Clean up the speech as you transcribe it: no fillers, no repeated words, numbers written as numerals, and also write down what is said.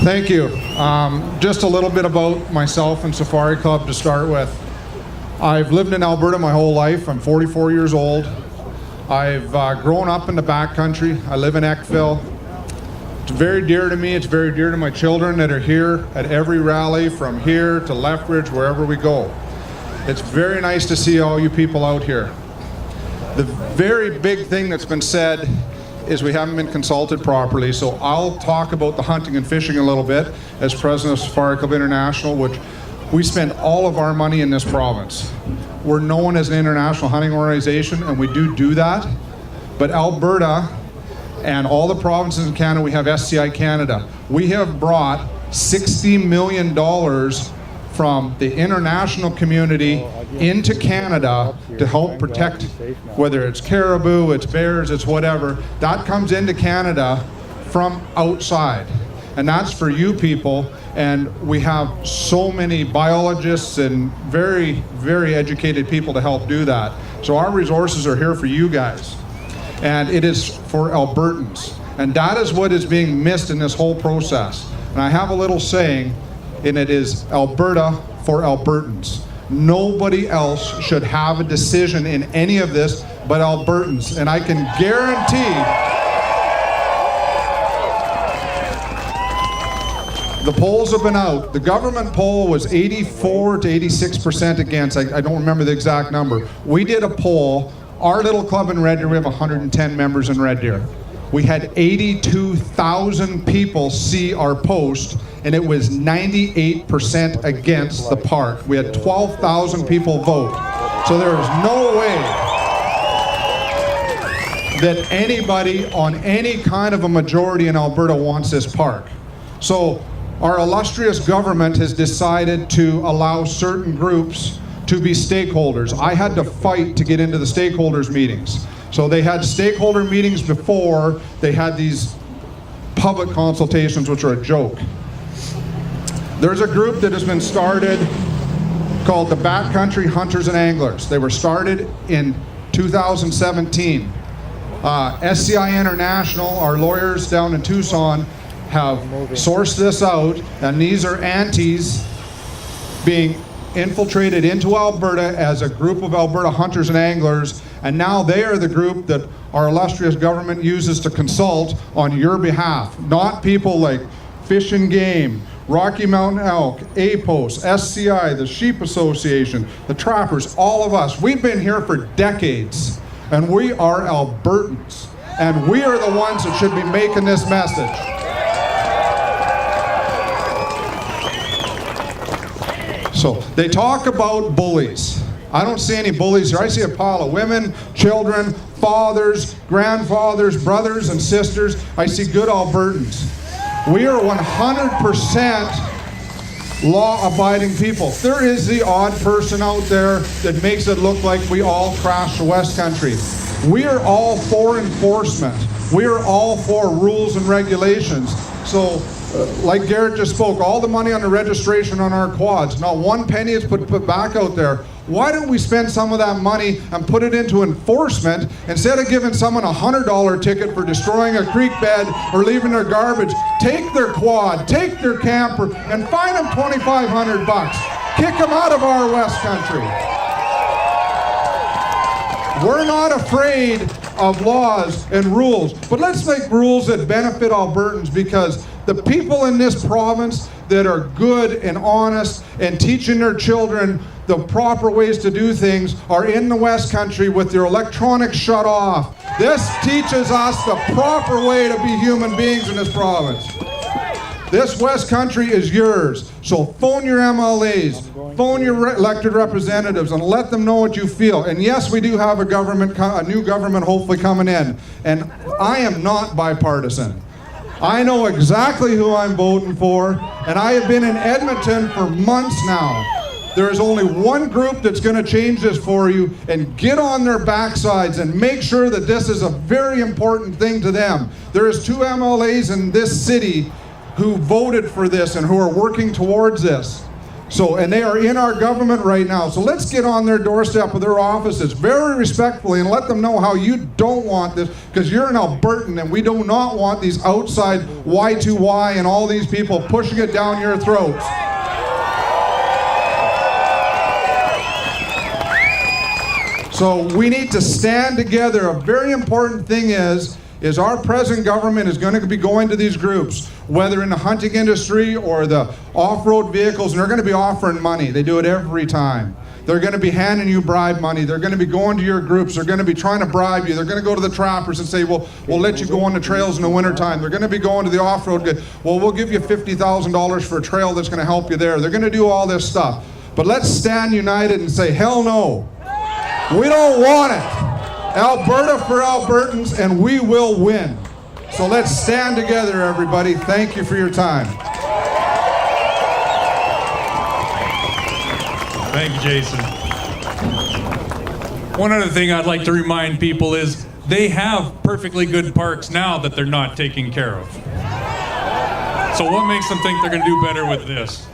Thank you. Just a little bit about myself and Safari Club to start with. I've lived in Alberta my whole life. I'm 44 years old. I've grown up in the backcountry. I live in Eckville. It's very dear to me. It's very dear to my children that are here at every rally from here to Lethbridge, wherever we go. It's very nice to see all you people out here. The very big thing that's been said is we haven't been consulted properly, so I'll talk about the hunting and fishing a little bit as president of Safari Club International, which we spend all of our money in this province. We're known as an international hunting organization, and we do that, but Alberta and all the provinces in Canada, we have SCI Canada. We have brought $60 million from the international community into Canada to help protect, whether it's caribou, it's bears, it's whatever, that comes into Canada from outside. And that's for you people, and we have so many biologists and very, very educated people to help do that. So our resources are here for you guys, and it is for Albertans. And that is what is being missed in this whole process. And I have a little saying, and it is Alberta for Albertans. Nobody else should have a decision in any of this but Albertans. And I can guarantee the polls have been out. The government poll was 84 to 86% against. I don't remember the exact number. We did a poll. Our little club in Red Deer, we have 110 members in Red Deer. We had 82,000 people see our post, and it was 98% against the park. We had 12,000 people vote. So there is no way that anybody on any kind of a majority in Alberta wants this park. So our illustrious government has decided to allow certain groups to be stakeholders. I had to fight to get into the stakeholders meetings. So they had stakeholder meetings before they had these public consultations, which are a joke. There's a group that has been started called the Backcountry Hunters and Anglers. They were started in 2017. SCI International, our lawyers down in Tucson, have sourced this out, and these are antis being infiltrated into Alberta as a group of Alberta hunters and anglers, and now they are the group that our illustrious government uses to consult on your behalf. Not people like Fish and Game, Rocky Mountain Elk, APOS, SCI, the Sheep Association, the Trappers, all of us. We've been here for decades, and we are Albertans, and we are the ones that should be making this message. So they talk about bullies. I don't see any bullies here. I see a pile of women, children, fathers, grandfathers, brothers and sisters. I see good Albertans. We are 100% law-abiding people. There is the odd person out there that makes it look like we all crash the West Country. We are all for enforcement. We are all for rules and regulations. So, like Garrett just spoke, all the money on the registration on our quads, not one penny is put back out there. Why don't we spend some of that money and put it into enforcement instead of giving someone a $100 ticket for destroying a creek bed or leaving their garbage? Take their quad, take their camper, and fine them $2,500. Kick them out of our West Country. We're not afraid of laws and rules, but let's make rules that benefit Albertans, because the people in this province that are good and honest and teaching their children the proper ways to do things are in the West Country with their electronics shut off. This teaches us the proper way to be human beings in this province. This West Country is yours. So phone your MLAs, phone your elected representatives, and let them know what you feel. And yes, we do have a new government hopefully coming in. And I am not bipartisan. I know exactly who I'm voting for, and I have been in Edmonton for months now. There is only one group that's going to change this for you, and get on their backsides and make sure that this is a very important thing to them. There is 2 MLAs in this city who voted for this and who are working towards this. So, and they are in our government right now. So let's get on their doorstep with their offices very respectfully and let them know how you don't want this, because you're an Albertan and we do not want these outside Y2Y and all these people pushing it down your throats. So we need to stand together. A very important thing is our present government is going to be going to these groups, whether in the hunting industry or the off-road vehicles, and they're going to be offering money. They do it every time. They're going to be handing you bribe money. They're going to be going to your groups. They're going to be trying to bribe you. They're going to go to the trappers and say, well, we'll let you go on the trails in the wintertime. They're going to be going to the off-road. Well, we'll give you $50,000 for a trail that's going to help you there. They're going to do all this stuff. But let's stand united and say, hell no. We don't want it. Alberta for Albertans, and we will win. So let's stand together, everybody. Thank you for your time. Thank you, Jason. One other thing I'd like to remind people is they have perfectly good parks now that they're not taking care of. So what makes them think they're going to do better with this?